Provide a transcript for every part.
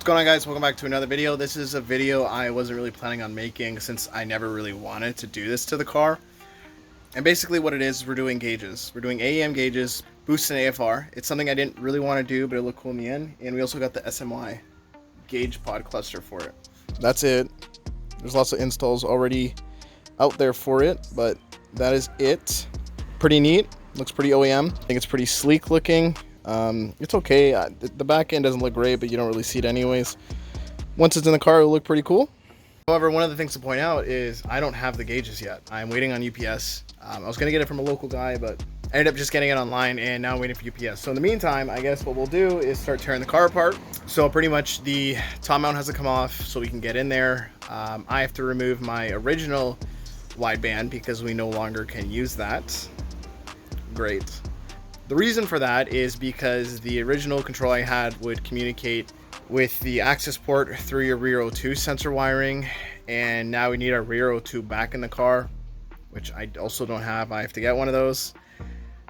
going on, guys? Welcome back to another video. This is a video I wasn't really planning on making since I never really wanted to do this to the car. And basically what it is we're doing gauges. We're doing AEM gauges, boost and AFR. It's something I didn't really want to do, but it looked cool in the end. And we also got the SMY Gauge Cluster for it. That's it. There's lots of installs already out there for it, but that is it. Pretty neat. Looks pretty OEM. I think it's pretty sleek looking. It's okay. The back end doesn't look great, but you don't really see it anyways. Once it's in the car, it'll look pretty cool. However, one of the things to point out is I don't have the gauges yet. I'm waiting on UPS. I was going to get it from a local guy, but I ended up just getting it online, and now I'm waiting for UPS. So in the meantime, I guess what we'll do is start tearing the car apart. So pretty much the top mount has to come off so we can get in there. I have to remove my original wideband because we no longer can use that. Great. The reason for that is because the original control I had would communicate with the access port through your rear O2 sensor wiring, and now we need our rear O2 back in the car, which I also don't have. I have to get one of those.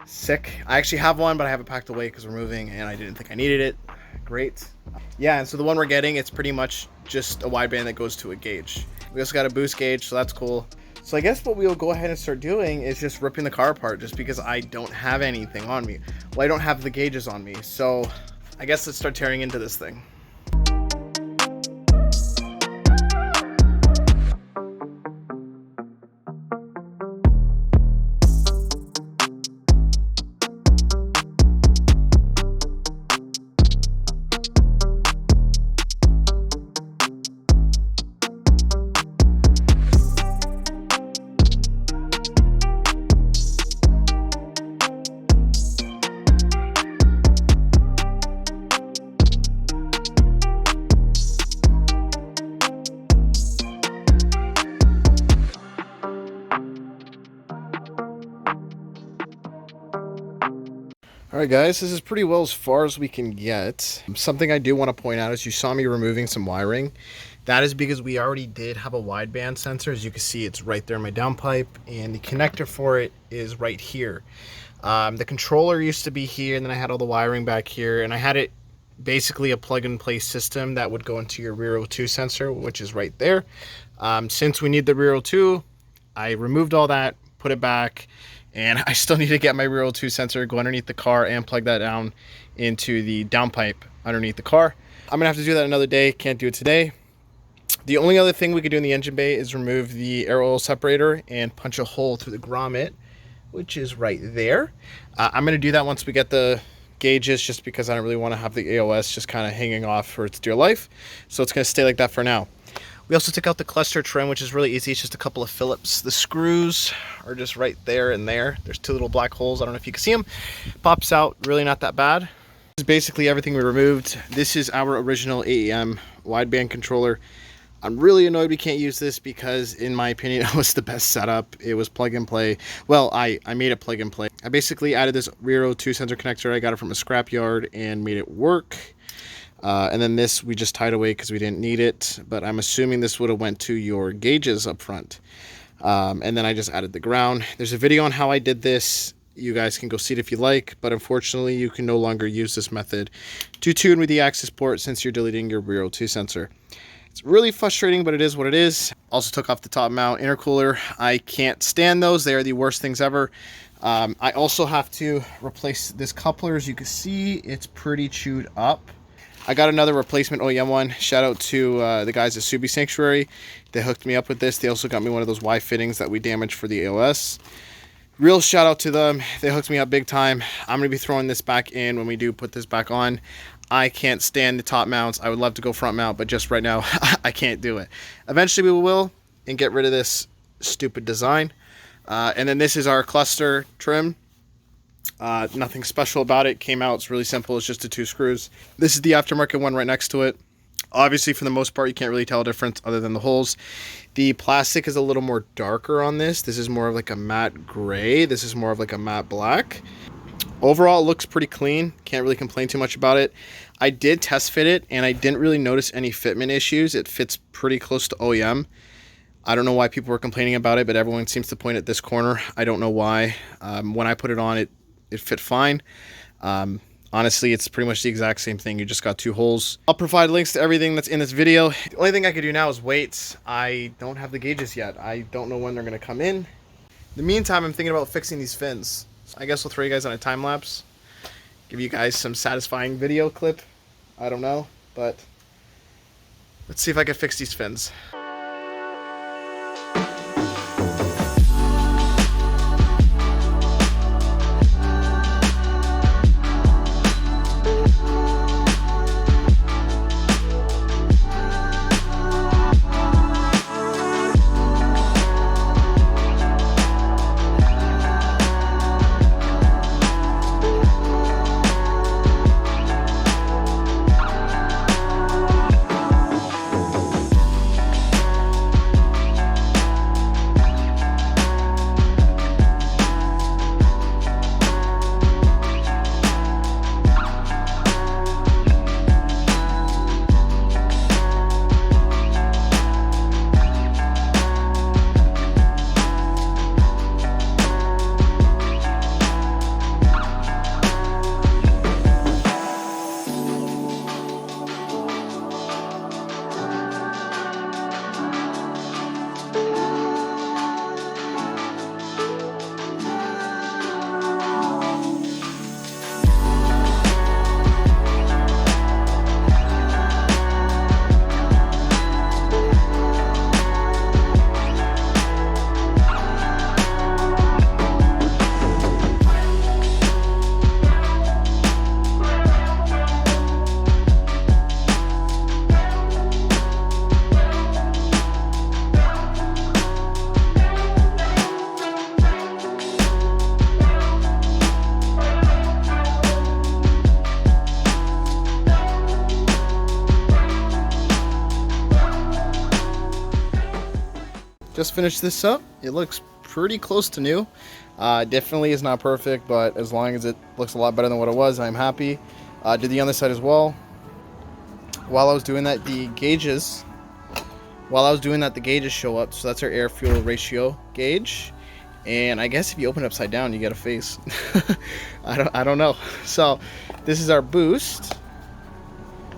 Sick. I actually have one, but I have it packed away because we're moving and I didn't think I needed it. Great. Yeah, and so the one we're getting, it's pretty much just a wideband that goes to a gauge. We also got a boost gauge, so that's cool. So I guess what we'll go ahead and start doing is just ripping the car apart, just because I don't have anything on me. Well, I don't have the gauges on me, so I guess let's start tearing into this thing. Alright guys, this is pretty well as far as we can get. Something I do want to point out is you saw me removing some wiring. That is because we already did have a wideband sensor. As you can see, it's right there in my downpipe, and the connector for it is right here. The controller used to be here, and then I had all the wiring back here, and I had it basically a plug-and-play system that would go into your rear O2 sensor, which is right there. Since we need the rear O2, I removed all that, put it back, and I still need to get my rear O2 sensor, go underneath the car, and plug that down into the downpipe underneath the car. I'm gonna have to do that another day, can't do it today. The only other thing we could do in the engine bay is remove the air oil separator and punch a hole through the grommet, which is right there. I'm gonna do that once we get the gauges, just because I don't really wanna have the AOS just kind of hanging off for its dear life. So it's gonna stay like that for now. We also took out the cluster trim, which is really easy. It's just a couple of Phillips. The screws are just right there and there. There's two little black holes. I don't know if you can see them. Pops out, really not that bad. This is basically everything we removed. This is our original AEM wideband controller. I'm really annoyed we can't use this because, in my opinion, it was the best setup. It was plug and play. Well, I made it plug and play. I basically added this rear O2 sensor connector. I got it from a scrapyard and made it work. And then this we just tied away because we didn't need it, but I'm assuming this would have went to your gauges up front. And then I just added the ground. There's a video on how I did this. You guys can go see it if you like, but unfortunately you can no longer use this method to tune with the access port since you're deleting your rear O2 sensor. It's really frustrating, but it is what it is. Also took off the top mount intercooler. I can't stand those. They are the worst things ever. I also have to replace this coupler. As you can see, it's pretty chewed up. I got another replacement OEM one. Shout out to the guys at Subi Sanctuary. They hooked me up with this. They also got me one of those Y fittings that we damaged for the AOS. Real shout out to them. They hooked me up big time. I'm going to be throwing this back in when we do put this back on. I can't stand the top mounts. I would love to go front mount, but just right now, I can't do it. Eventually we will, and get rid of this stupid design. And then this is our cluster trim. Nothing special about it. Came out, it's really simple. It's just the two screws. This is the aftermarket one right next to it. Obviously, for the most part, you can't really tell a difference other than the holes. The plastic is a little more darker on this. This is more of like a matte gray. This is more of like a matte black. Overall, it looks pretty clean. Can't really complain too much about it. I did test fit it, and I didn't really notice any fitment issues. It fits pretty close to OEM. I don't know why people were complaining about it, but everyone seems to point at this corner. I don't know why. When I put it on, it fit fine. Honestly, it's pretty much the exact same thing. You just got 2 holes. I'll provide links to everything that's in this video. The only thing I could do now is wait. I don't have the gauges yet. I don't know when they're gonna come in. In the meantime, I'm thinking about fixing these fins. So I guess we'll throw you guys on a time lapse. Give you guys some satisfying video clip. I don't know, but let's see if I can fix these fins. Just finished this up. It looks pretty close to new. Definitely is not perfect, but as long as it looks a lot better than what it was, I'm happy. Did the other side as well. While I was doing that, the gauges show up. So that's our air fuel ratio gauge. And I guess if you open it upside down, you get a face. I don't know. So this is our boost,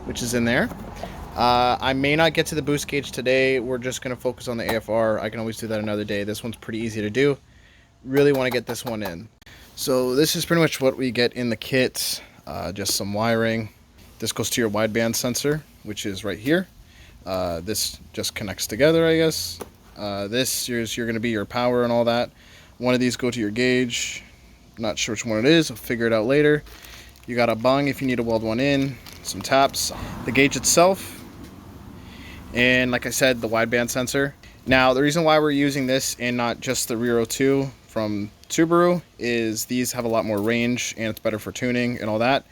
which is in there. I may not get to the boost gauge today. We're just going to focus on the AFR. I can always do that another day. This one's pretty easy to do. Really want to get this one in. So this is pretty much what we get in the kit. Just some wiring. This goes to your wideband sensor, which is right here. This just connects together, I guess. This is you're going to be your power and all that. One of these go to your gauge. Not sure which one it is. I'll figure it out later. You got a bung if you need to weld one in. Some taps. The gauge itself. And like I said, the wideband sensor. Now, the reason why we're using this and not just the Rear 02 from Subaru is these have a lot more range and it's better for tuning and all that.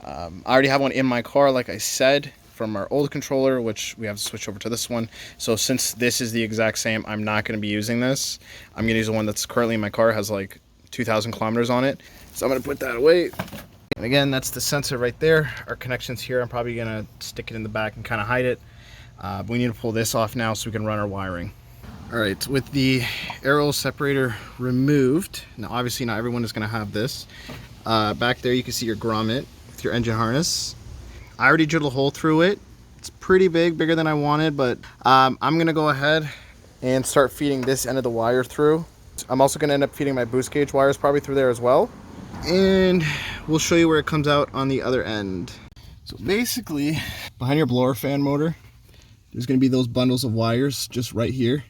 I already have one in my car, like I said, from our old controller, which we have to switch over to this one. So since this is the exact same, I'm not going to be using this. I'm going to use the one that's currently in my car, has like 2,000 kilometers on it. So I'm going to put that away. And again, that's the sensor right there. Our connection's here. I'm probably going to stick it in the back and kind of hide it. But we need to pull this off now so we can run our wiring. All right, with the aero separator removed, now obviously not everyone is going to have this. Back there you can see your grommet with your engine harness. I already drilled a hole through it. It's pretty big, bigger than I wanted, but I'm going to go ahead and start feeding this end of the wire through. I'm also going to end up feeding my boost gauge wires probably through there as well. And we'll show you where it comes out on the other end. So basically, behind your blower fan motor, there's going to be those bundles of wires just right here.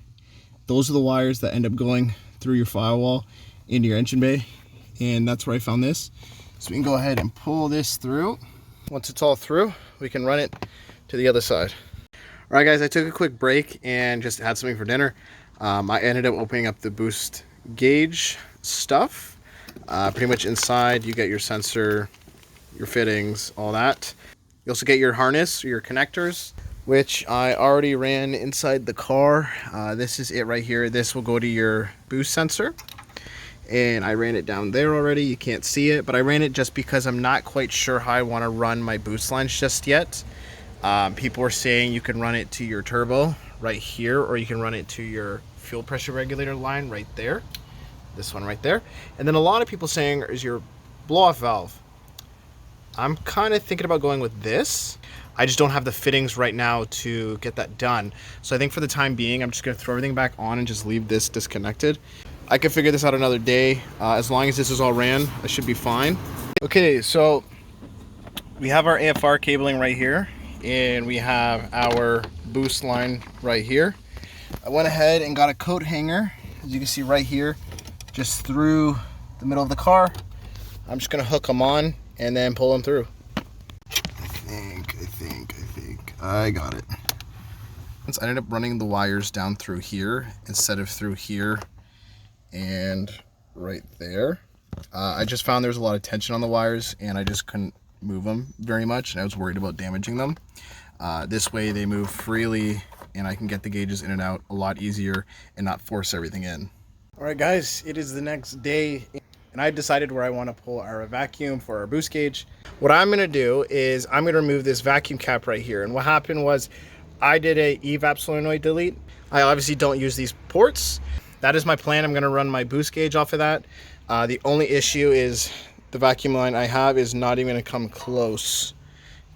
Those are the wires that end up going through your firewall into your engine bay. And that's where I found this. So we can go ahead and pull this through. Once it's all through, we can run it to the other side. All right, guys, I took a quick break and just had something for dinner. I ended up opening up the boost gauge stuff. Pretty much inside, you get your sensor, your fittings, all that. You also get your harness, or your connectors, which I already ran inside the car. This is it right here. This will go to your boost sensor. And I ran it down there already. You can't see it, but I ran it just because I'm not quite sure how I want to run my boost lines just yet. People are saying you can run it to your turbo right here, or you can run it to your fuel pressure regulator line right there. This one right there. And then a lot of people saying is your blow-off valve. I'm kind of thinking about going with this. I just don't have the fittings right now to get that done. So I think for the time being, I'm just gonna throw everything back on and just leave this disconnected. I can figure this out another day. As long as this is all ran, I should be fine. Okay, so we have our AFR cabling right here, and we have our boost line right here. I went ahead and got a coat hanger, as you can see right here, just through the middle of the car. I'm just gonna hook them on and then pull them through. I got it. Since I ended up running the wires down through here instead of through here and right there, I just found there was a lot of tension on the wires and I just couldn't move them very much, and I was worried about damaging them. This way they move freely and I can get the gauges in and out a lot easier and not force everything in. All right guys, it is the next day and I decided where I want to pull our vacuum for our boost gauge. What I'm going to do is I'm going to remove this vacuum cap right here. And what happened was I did a evap solenoid delete. I obviously don't use these ports. That is my plan. I'm going to run my boost gauge off of that. The only issue is the vacuum line I have is not even going to come close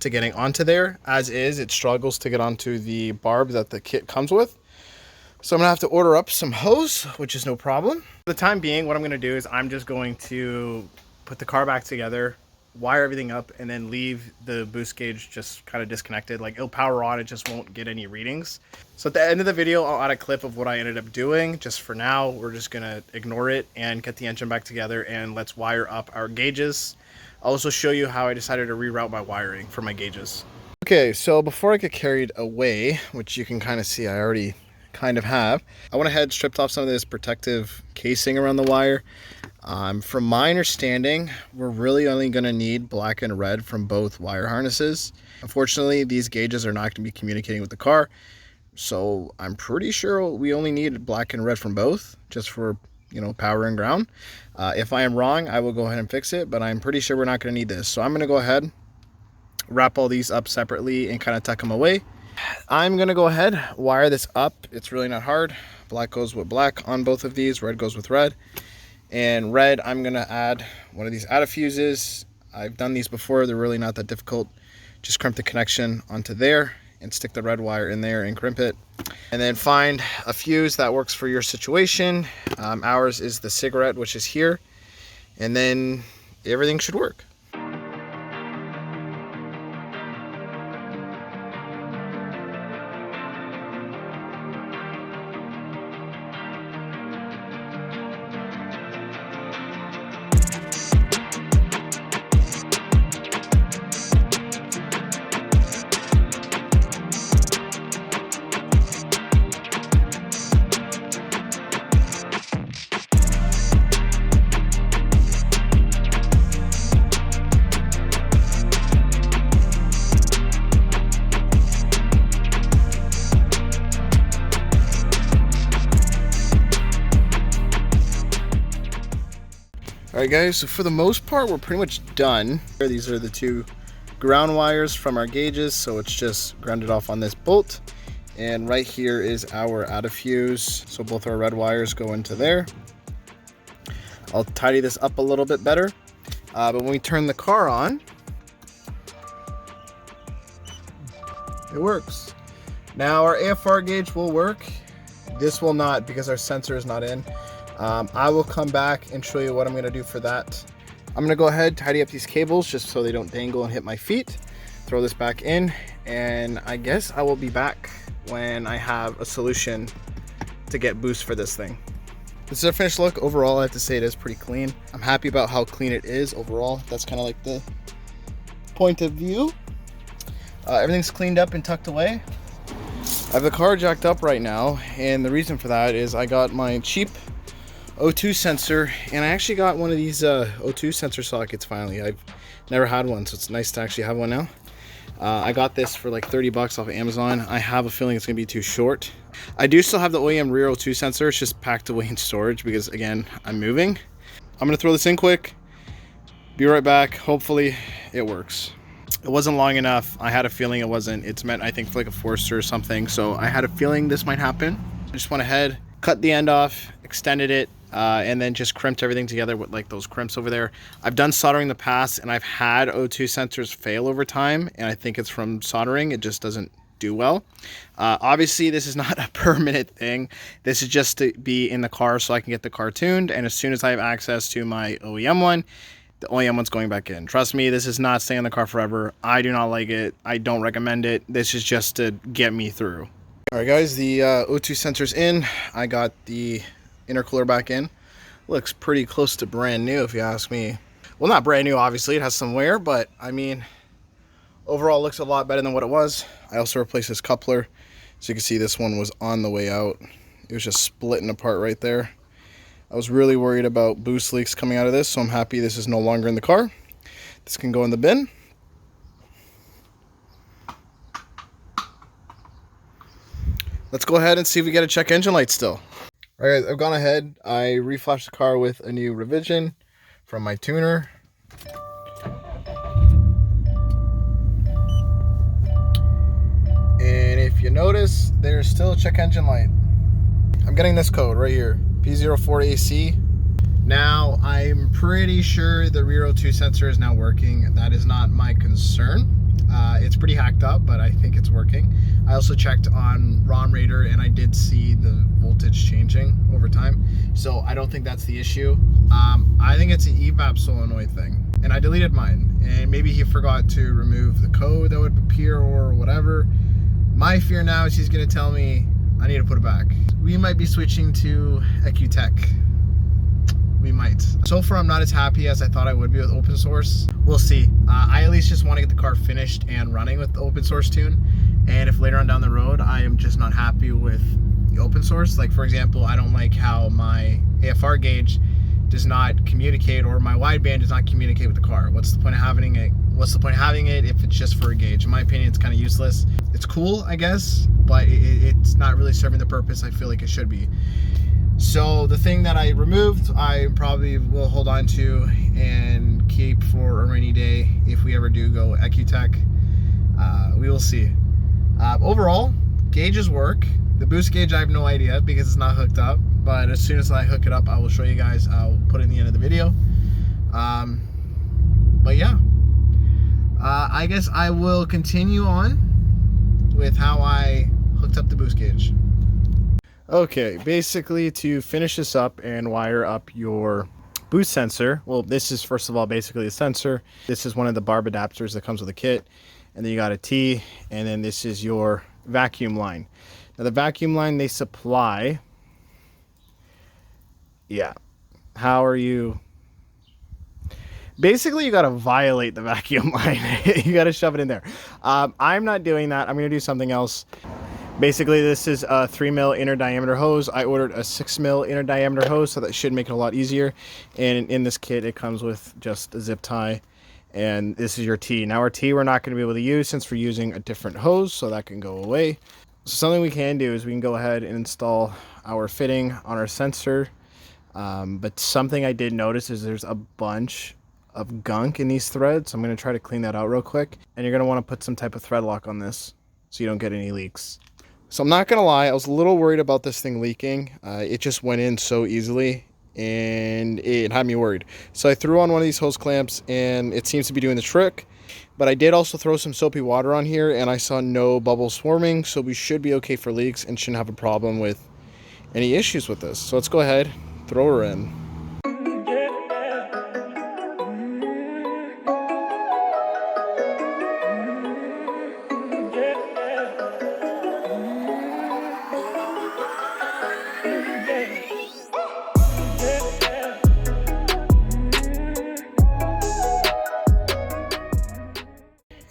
to getting onto there. As is, it struggles to get onto the barb that the kit comes with. So I'm gonna have to order up some hose, which is no problem. For the time being, what I'm gonna do is I'm just going to put the car back together, wire everything up, and then leave the boost gauge just kind of disconnected. Like, it'll power on, it just won't get any readings. So at the end of the video, I'll add a clip of what I ended up doing. Just for now, we're just gonna ignore it and get the engine back together, and let's wire up our gauges. I'll also show you how I decided to reroute my wiring for my gauges. Okay, so before I get carried away, which you can kind of see I already kind of have, I went ahead and stripped off some of this protective casing around the wire. From my understanding, we're really only going to need black and red from both wire harnesses. Unfortunately, these gauges are not going to be communicating with the car, so I'm pretty sure we only need black and red from both, just for, you know, power and ground. If I am wrong, I will go ahead and fix it, but I'm pretty sure we're not going to need this. So I'm going to go ahead, wrap all these up separately and kind of tuck them away. I'm gonna go ahead, wire this up. It's really not hard. Black goes with black on both of these, red goes with red. And red, I'm gonna add one of these fuses. I've done these before, they're really not that difficult. Just crimp the connection onto there and stick the red wire in there and crimp it. And then find a fuse that works for your situation. Ours is the cigarette, which is here. And then everything should work. All right guys, so for the most part, we're pretty much done. These are the two ground wires from our gauges, so it's just grounded off on this bolt. And right here is our fuse, so both our red wires go into there. I'll tidy this up a little bit better, but when we turn the car on, it works. Now our AFR gauge will work. This will not, because our sensor is not in. I will come back and show you what I'm going to do for that. I'm going to go ahead, tidy up these cables just so they don't dangle and hit my feet. Throw this back in, and I guess I will be back when I have a solution to get boost for this thing. This is a finished look. Overall, I have to say it is pretty clean. I'm happy about how clean it is overall. That's kind of like the point of view. Everything's cleaned up and tucked away. I have the car jacked up right now, and the reason for that is I got my cheap O2 sensor, and I actually got one of these O2 sensor sockets finally. I've never had one, so it's nice to actually have one now. I got this for like 30 bucks off of Amazon. I have a feeling it's gonna be too short. I do still have the OEM rear O2 sensor. It's just packed away in storage because, again, I'm moving. I'm gonna throw this in quick, be right back. Hopefully it works. It wasn't long enough. I had a feeling it wasn't. It's meant, I think, for like a Forester or something, so I had a feeling this might happen. I just went ahead, cut the end off, extended it, and then just crimped everything together with like those crimps over there. I've done soldering in the past, and I've had O2 sensors fail over time, and I think it's from soldering. It just doesn't do well. Obviously, this is not a permanent thing. This is just to be in the car so I can get the car tuned, and as soon as I have access to my OEM one, the OEM one's going back in. Trust me, this is not staying in the car forever. I do not like it. I don't recommend it. This is just to get me through. All right, guys, the O2 sensor's in. I got the intercooler back in. Looks pretty close to brand new, if you ask me. Well, not brand new, obviously. It has some wear, but I mean, overall looks a lot better than what it was. I also replaced this coupler. So you can see this one was on the way out. It was just splitting apart right there. I was really worried about boost leaks coming out of this, so I'm happy this is no longer in the car. This can go in the bin. Let's go ahead and see if we get a check engine light still. All right, I've gone ahead. I reflashed the car with a new revision from my tuner. And if you notice, there's still a check engine light. I'm getting this code right here, P04AC. Now, I'm pretty sure the rear O2 sensor is now working. That is not my concern. It's pretty hacked up, but I think it's working. I also checked on ROM Radar, and I did see the voltage changing over time. So I don't think that's the issue. I think it's an evap solenoid thing. And I deleted mine. And maybe he forgot to remove the code that would appear or whatever. My fear now is he's going to tell me I need to put it back. We might be switching to EcuTech. We might. So far, I'm not as happy as I thought I would be with open source. We'll see. I at least just want to get the car finished and running with the open source tune. And if later on down the road, I am just not happy with the open source, like for example, I don't like how my AFR gauge does not communicate, or my wideband does not communicate with the car. What's the point of having it? What's the point of having it if it's just for a gauge? In my opinion, it's kind of useless. It's cool, I guess, but it's not really serving the purpose I feel like it should be. So the thing that I removed, I probably will hold on to and keep for a rainy day if we ever do go EcuTech. We will see. Overall, gauges work. The boost gauge, I have no idea because it's not hooked up. But as soon as I hook it up, I will show you guys. I'll put it in the end of the video. But yeah, I guess I will continue on with how I hooked up the boost gauge. Okay, basically to finish this up and wire up your boost sensor, well, this is first of all basically a sensor. This is one of the barb adapters that comes with a kit, and then you got a T, and then this is your vacuum line. Now the vacuum line they supply, yeah, how are you? Basically, you got to violate the vacuum line. You got to shove it in there. I'm not doing that. I'm going to do something else. Basically, this is a 3mm inner diameter hose. I ordered a 6mm inner diameter hose, so that should make it a lot easier. And in this kit, it comes with just a zip tie. And this is your T. Now, our T we're not going to be able to use since we're using a different hose, so that can go away. So something we can do is we can go ahead and install our fitting on our sensor. But something I did notice is there's a bunch of gunk in these threads. So I'm going to try to clean that out real quick. And you're going to want to put some type of thread lock on this so you don't get any leaks. So I'm not going to lie, I was a little worried about this thing leaking. It just went in so easily and it had me worried. So I threw on one of these hose clamps and it seems to be doing the trick. But I did also throw some soapy water on here and I saw no bubbles forming. So we should be okay for leaks and shouldn't have a problem with any issues with this. So let's go ahead, throw her in.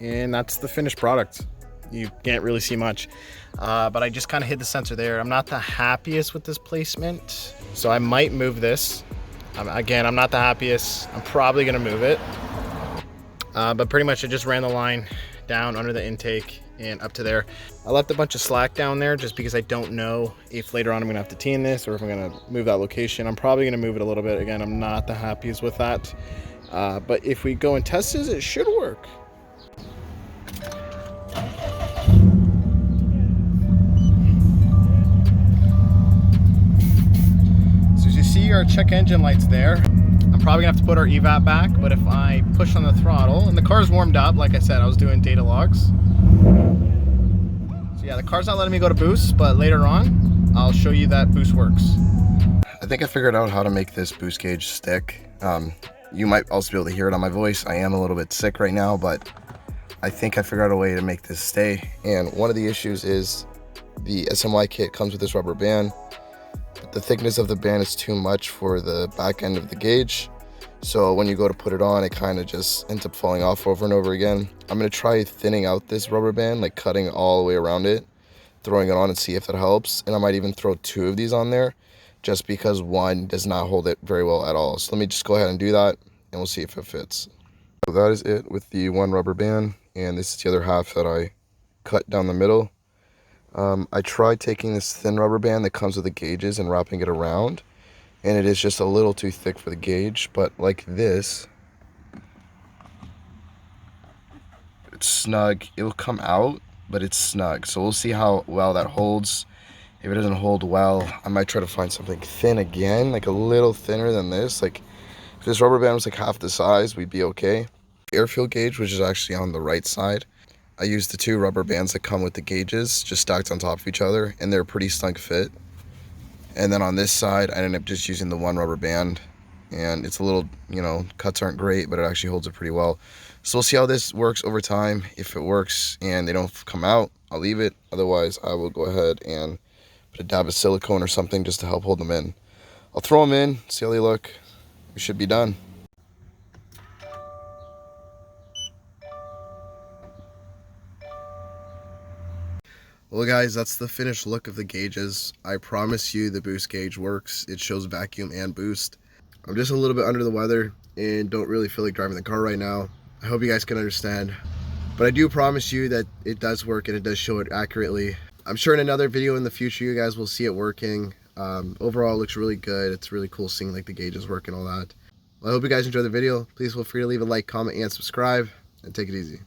And that's the finished product. You can't really see much, but I just kind of hid the sensor there. I'm not the happiest with this placement, so I might move this. Again, I'm not the happiest. I'm probably gonna move it, but pretty much I just ran the line down under the intake and up to there. I left a bunch of slack down there just because I don't know if later on I'm gonna have to tee in this or if I'm gonna move that location. I'm probably gonna move it a little bit. Again, I'm not the happiest with that, but if we go and test this, it should work. Our our check engine light's there. I'm probably gonna have to put our evap back, but if I push on the throttle, and the car's warmed up, like I said, I was doing data logs. So yeah, the car's not letting me go to boost, but later on, I'll show you that boost works. I think I figured out how to make this boost gauge stick. You might also be able to hear it on my voice. I am a little bit sick right now, but I think I figured out a way to make this stay. And one of the issues is the SMY kit comes with this rubber band, but the thickness of the band is too much for the back end of the gauge. So when you go to put it on, it kind of just ends up falling off over and over again. I'm gonna try thinning out this rubber band, like cutting all the way around it, throwing it on and see if that helps. And I might even throw 2 of these on there, just because one does not hold it very well at all. So let me just go ahead and do that, and we'll see if it fits. So that is it with the one rubber band, and this is the other half that I cut down the middle. I tried taking this thin rubber band that comes with the gauges and wrapping it around, and it is just a little too thick for the gauge, but like this, it's snug. It'll come out, but it's snug. So we'll see how well that holds. If it doesn't hold well, I might try to find something thin again, like a little thinner than this. Like if this rubber band was like half the size, we'd be okay. Air fuel gauge, which is actually on the right side, I used the 2 rubber bands that come with the gauges, just stacked on top of each other, and they're a pretty snug fit. And then on this side, I ended up just using the 1 rubber band, and it's a little, you know, cuts aren't great, but it actually holds it pretty well. So we'll see how this works over time. If it works and they don't come out, I'll leave it. Otherwise, I will go ahead and put a dab of silicone or something just to help hold them in. I'll throw them in, see how they look. We should be done. Well guys, that's the finished look of the gauges. I promise you the boost gauge works. It shows vacuum and boost. I'm just a little bit under the weather and don't really feel like driving the car right now. I hope you guys can understand. But I do promise you that it does work and it does show it accurately. I'm sure in another video in the future you guys will see it working. Overall it looks really good. It's really cool seeing like the gauges work and all that. Well, I hope you guys enjoyed the video. Please feel free to leave a like, comment, and subscribe, and take it easy.